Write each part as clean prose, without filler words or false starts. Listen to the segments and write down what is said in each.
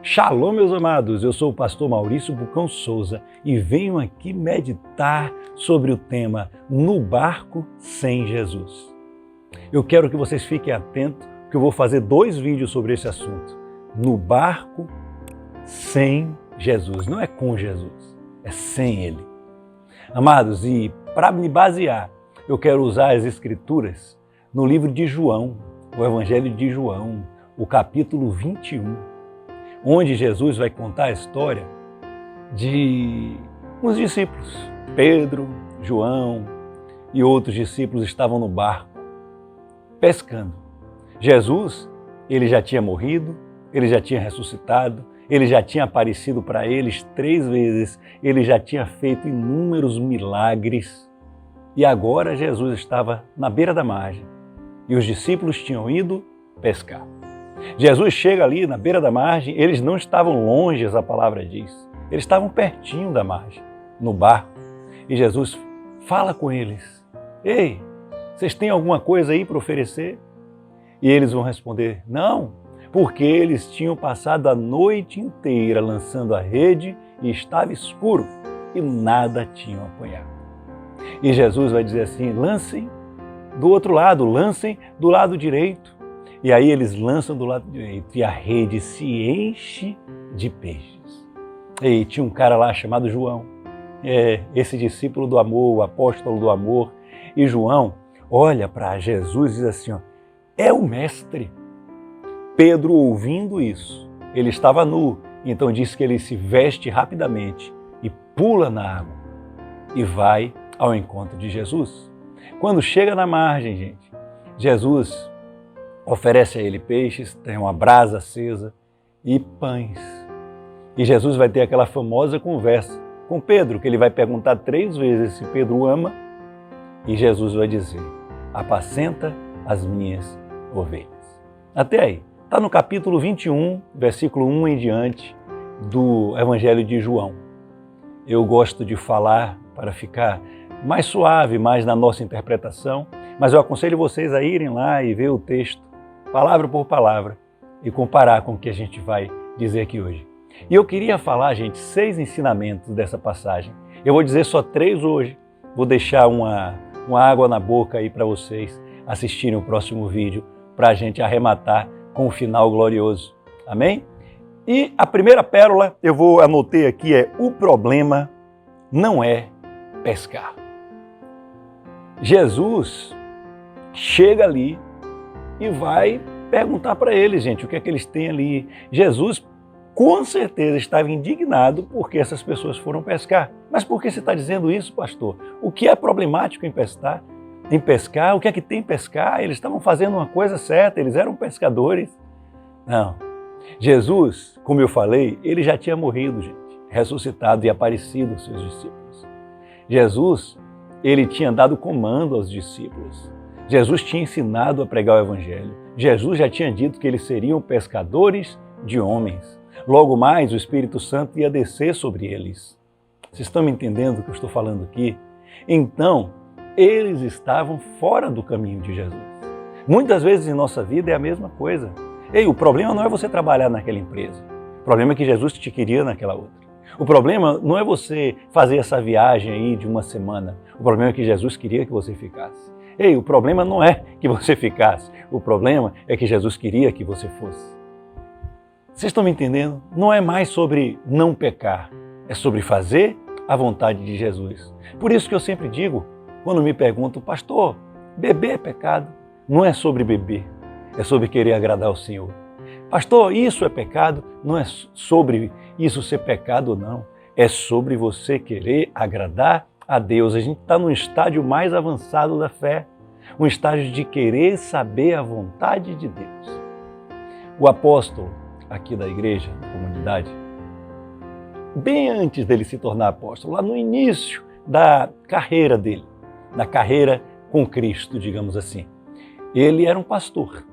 Shalom, meus amados, eu sou o pastor Maurício Bucão Souza e venho aqui meditar sobre o tema No Barco Sem Jesus. Eu quero que vocês fiquem atentos, que eu vou fazer 2 vídeos sobre esse assunto. No barco sem Jesus, não é com Jesus, é sem Ele. Amados, e para me basear, eu quero usar as Escrituras no livro de João, o Evangelho de João, o capítulo 21. Onde Jesus vai contar a história de uns discípulos. Pedro, João e outros discípulos estavam no barco, pescando. Jesus, ele já tinha morrido, ele já tinha ressuscitado, ele já tinha aparecido para eles 3 vezes, ele já tinha feito inúmeros milagres. E agora Jesus estava na beira da margem e os discípulos tinham ido pescar. Jesus chega ali na beira da margem, eles não estavam longe, a palavra diz. Eles estavam pertinho da margem, no barco. E Jesus fala com eles. Ei, vocês têm alguma coisa aí para oferecer? E eles vão responder, não, porque eles tinham passado a noite inteira lançando a rede e estava escuro e nada tinham apanhado. E Jesus vai dizer assim, lancem do outro lado, lancem do lado direito. E aí eles lançam do lado direito e a rede se enche de peixes. E tinha um cara lá chamado João, esse discípulo do amor, o apóstolo do amor. E João olha para Jesus e diz assim, ó, é o mestre. Pedro, ouvindo isso, ele estava nu, então diz que ele se veste rapidamente e pula na água e vai ao encontro de Jesus. Quando chega na margem, gente, Jesus oferece a ele peixes, tem uma brasa acesa e pães. E Jesus vai ter aquela famosa conversa com Pedro, que ele vai perguntar 3 vezes se Pedro ama, e Jesus vai dizer, apacenta as minhas ovelhas. Até aí, está no capítulo 21, versículo 1 em diante do Evangelho de João. Eu gosto de falar para ficar mais suave, mais na nossa interpretação, mas eu aconselho vocês a irem lá e ver o texto palavra por palavra, e comparar com o que a gente vai dizer aqui hoje. E eu queria falar, gente, 6 ensinamentos dessa passagem. Eu vou dizer só 3 hoje. Vou deixar uma água na boca aí para vocês assistirem o próximo vídeo, para a gente arrematar com o final glorioso. Amém? E a primeira pérola, anotei aqui, o problema não é pescar. Jesus chega ali e vai perguntar para eles, gente, o que é que eles têm ali. Jesus, com certeza, estava indignado porque essas pessoas foram pescar. Mas por que você está dizendo isso, pastor? O que é problemático em pescar? O que é que tem em pescar? Eles estavam fazendo uma coisa certa, eles eram pescadores. Não. Jesus, como eu falei, ele já tinha morrido, gente, ressuscitado e aparecido aos seus discípulos. Jesus, ele tinha dado comando aos discípulos. Jesus tinha ensinado a pregar o Evangelho. Jesus já tinha dito que eles seriam pescadores de homens. Logo mais, o Espírito Santo ia descer sobre eles. Vocês estão me entendendo o que eu estou falando aqui? Então, eles estavam fora do caminho de Jesus. Muitas vezes em nossa vida é a mesma coisa. Ei, o problema não é você trabalhar naquela empresa. O problema é que Jesus te queria naquela outra. O problema não é você fazer essa viagem aí de uma semana. O problema é que Jesus queria que você ficasse. Ei, o problema não é que você ficasse, o problema é que Jesus queria que você fosse. Vocês estão me entendendo? Não é mais sobre não pecar, é sobre fazer a vontade de Jesus. Por isso que eu sempre digo, quando me perguntam, pastor, beber é pecado? Não é sobre beber, é sobre querer agradar ao Senhor. Pastor, isso é pecado? Não é sobre isso ser pecado ou não, é sobre você querer agradar a Deus. A gente está num estágio mais avançado da fé, um estágio de querer saber a vontade de Deus. O apóstolo aqui da igreja, da comunidade, bem antes dele se tornar apóstolo, lá no início da carreira dele, da carreira com Cristo, digamos assim, ele era um pastor.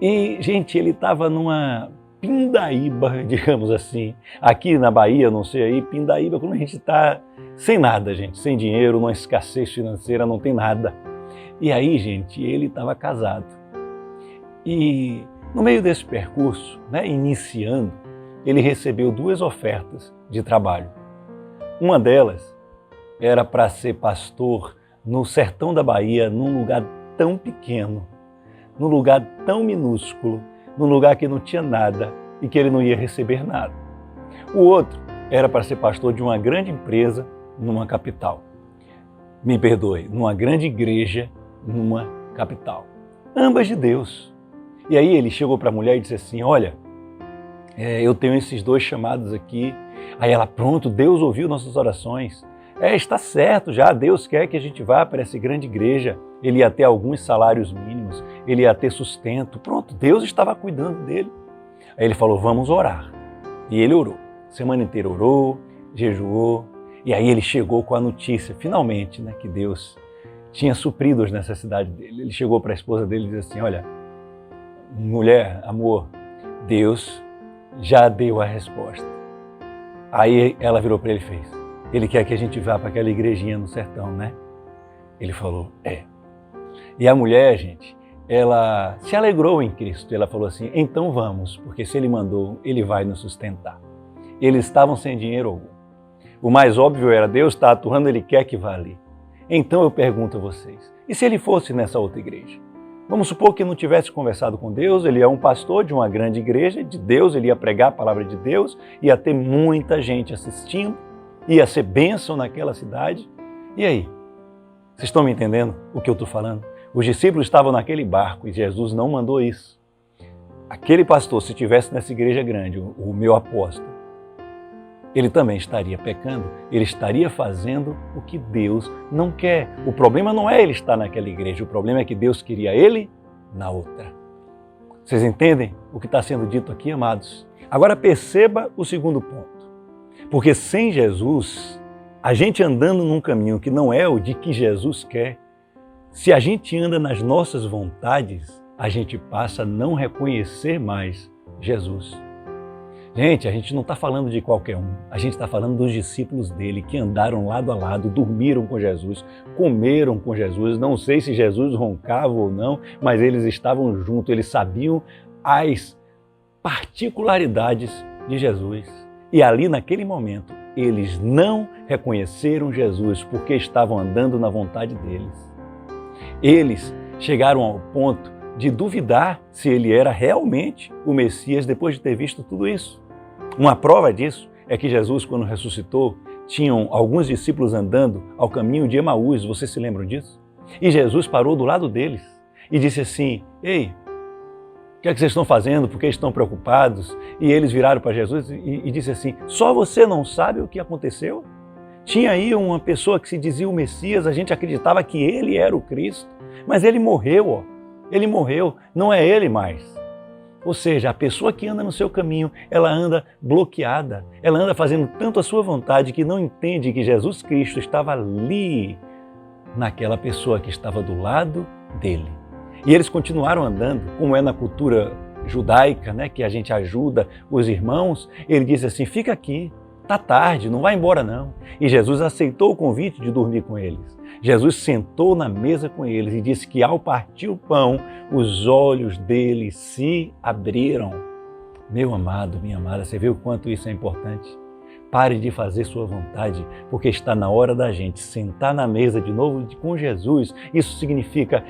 E, gente, ele estava numa pindaíba, digamos assim. Aqui na Bahia, não sei aí, pindaíba, quando a gente está sem nada, gente, sem dinheiro, numa escassez financeira, não tem nada. E aí, gente, ele estava casado. E no meio desse percurso, iniciando, ele recebeu 2 ofertas de trabalho. Uma delas era para ser pastor no sertão da Bahia, num lugar tão pequeno, num lugar tão minúsculo, num lugar que não tinha nada e que ele não ia receber nada. O outro era para ser pastor de uma grande empresa numa capital. Me perdoe, numa grande igreja numa capital. Ambas de Deus. E aí ele chegou para a mulher e disse assim, olha, eu tenho esses 2 chamados aqui. Aí ela, pronto, Deus ouviu nossas orações. Está certo já, Deus quer que a gente vá para essa grande igreja. Ele ia ter alguns salários mínimos, ele ia ter sustento. Pronto, Deus estava cuidando dele. Aí ele falou, vamos orar. E ele orou. Semana inteira orou, jejuou. E aí ele chegou com a notícia, finalmente, né, que Deus tinha suprido as necessidades dele. Ele chegou para a esposa dele e disse assim, olha, mulher, amor, Deus já deu a resposta. Aí ela virou para ele e fez, ele quer que a gente vá para aquela igrejinha no sertão, né? Ele falou, E a mulher, gente, ela se alegrou em Cristo. Ela falou assim, então vamos, porque se ele mandou, ele vai nos sustentar. Eles estavam sem dinheiro algum. O mais óbvio era, Deus está atuando, ele quer que vá ali. Então eu pergunto a vocês, e se ele fosse nessa outra igreja? Vamos supor que não tivesse conversado com Deus, ele é um pastor de uma grande igreja de Deus, ele ia pregar a palavra de Deus, ia ter muita gente assistindo, ia ser bênção naquela cidade. E aí? Vocês estão me entendendo o que eu estou falando? Os discípulos estavam naquele barco e Jesus não mandou isso. Aquele pastor, se estivesse nessa igreja grande, o meu apóstolo, ele também estaria pecando, ele estaria fazendo o que Deus não quer. O problema não é ele estar naquela igreja, o problema é que Deus queria ele na outra. Vocês entendem o que está sendo dito aqui, amados? Agora perceba o segundo ponto. Porque sem Jesus, a gente andando num caminho que não é o de que Jesus quer, se a gente anda nas nossas vontades, a gente passa a não reconhecer mais Jesus. Gente, a gente não está falando de qualquer um, a gente está falando dos discípulos dele que andaram lado a lado, dormiram com Jesus, comeram com Jesus, não sei se Jesus roncava ou não, mas eles estavam juntos, eles sabiam as particularidades de Jesus. E ali naquele momento, eles não reconheceram Jesus porque estavam andando na vontade deles. Eles chegaram ao ponto de duvidar se ele era realmente o Messias depois de ter visto tudo isso. Uma prova disso é que Jesus, quando ressuscitou, tinham alguns discípulos andando ao caminho de Emaús, vocês se lembram disso? E Jesus parou do lado deles e disse assim, ei, o que é que vocês estão fazendo? Por que estão preocupados? E eles viraram para Jesus e disse assim, só você não sabe o que aconteceu? Tinha aí uma pessoa que se dizia o Messias, a gente acreditava que ele era o Cristo, mas ele morreu, ele morreu, não é ele mais. Ou seja, a pessoa que anda no seu caminho, ela anda bloqueada, ela anda fazendo tanto a sua vontade que não entende que Jesus Cristo estava ali, naquela pessoa que estava do lado dele. E eles continuaram andando, como é na cultura judaica, né, que a gente ajuda os irmãos. Ele disse assim, fica aqui, tá tarde, não vai embora não. E Jesus aceitou o convite de dormir com eles. Jesus sentou na mesa com eles e disse que ao partir o pão, os olhos deles se abriram. Meu amado, minha amada, você vê o quanto isso é importante? Pare de fazer sua vontade, porque está na hora da gente sentar na mesa de novo com Jesus. Isso significa,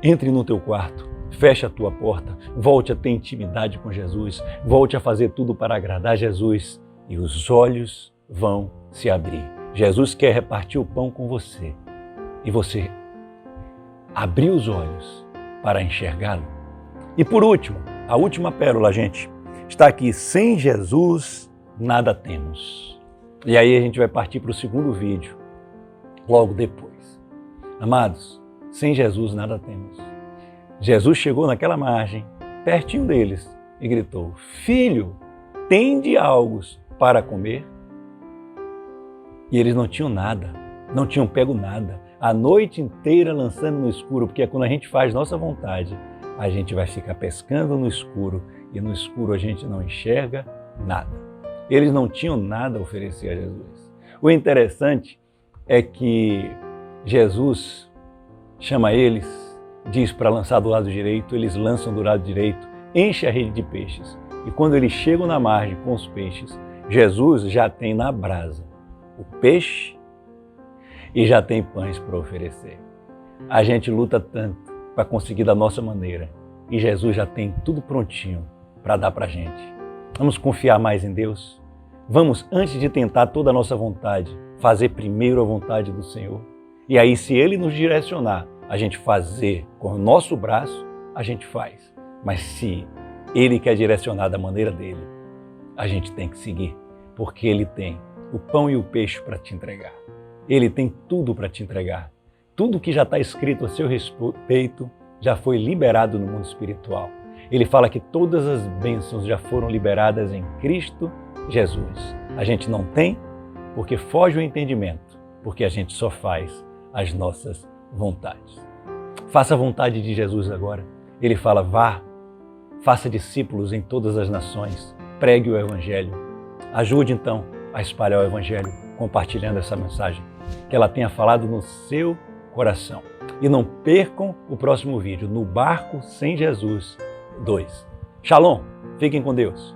entre no teu quarto, feche a tua porta, volte a ter intimidade com Jesus, volte a fazer tudo para agradar Jesus e os olhos vão se abrir. Jesus quer repartir o pão com você e você abrir os olhos para enxergá-lo. E por último, a última pérola, gente, está aqui, sem Jesus nada temos. E aí a gente vai partir para o segundo vídeo, logo depois. Amados, sem Jesus nada temos. Jesus chegou naquela margem, pertinho deles, e gritou, filho, tende algo para comer? E eles não tinham nada, não tinham pego nada, a noite inteira lançando no escuro, porque quando a gente faz nossa vontade, a gente vai ficar pescando no escuro, e no escuro a gente não enxerga nada. Eles não tinham nada a oferecer a Jesus. O interessante é que Jesus chama eles, diz para lançar do lado direito, eles lançam do lado direito, enche a rede de peixes. E quando eles chegam na margem com os peixes, Jesus já tem na brasa o peixe e já tem pães para oferecer. A gente luta tanto para conseguir da nossa maneira e Jesus já tem tudo prontinho para dar para a gente. Vamos confiar mais em Deus? Vamos, antes de tentar toda a nossa vontade, fazer primeiro a vontade do Senhor. E aí, se Ele nos direcionar, a gente fazer com o nosso braço, a gente faz. Mas se Ele quer direcionar da maneira dele, a gente tem que seguir, porque Ele tem o pão e o peixe para te entregar. Ele tem tudo para te entregar. Tudo que já está escrito a seu respeito já foi liberado no mundo espiritual. Ele fala que todas as bênçãos já foram liberadas em Cristo Jesus. A gente não tem porque foge o entendimento, porque a gente só faz as nossas vontades. Faça a vontade de Jesus agora. Ele fala, vá, faça discípulos em todas as nações, pregue o Evangelho. Ajude então a espalhar o Evangelho, compartilhando essa mensagem, que ela tenha falado no seu coração. E não percam o próximo vídeo, No Barco Sem Jesus 2. Shalom, fiquem com Deus.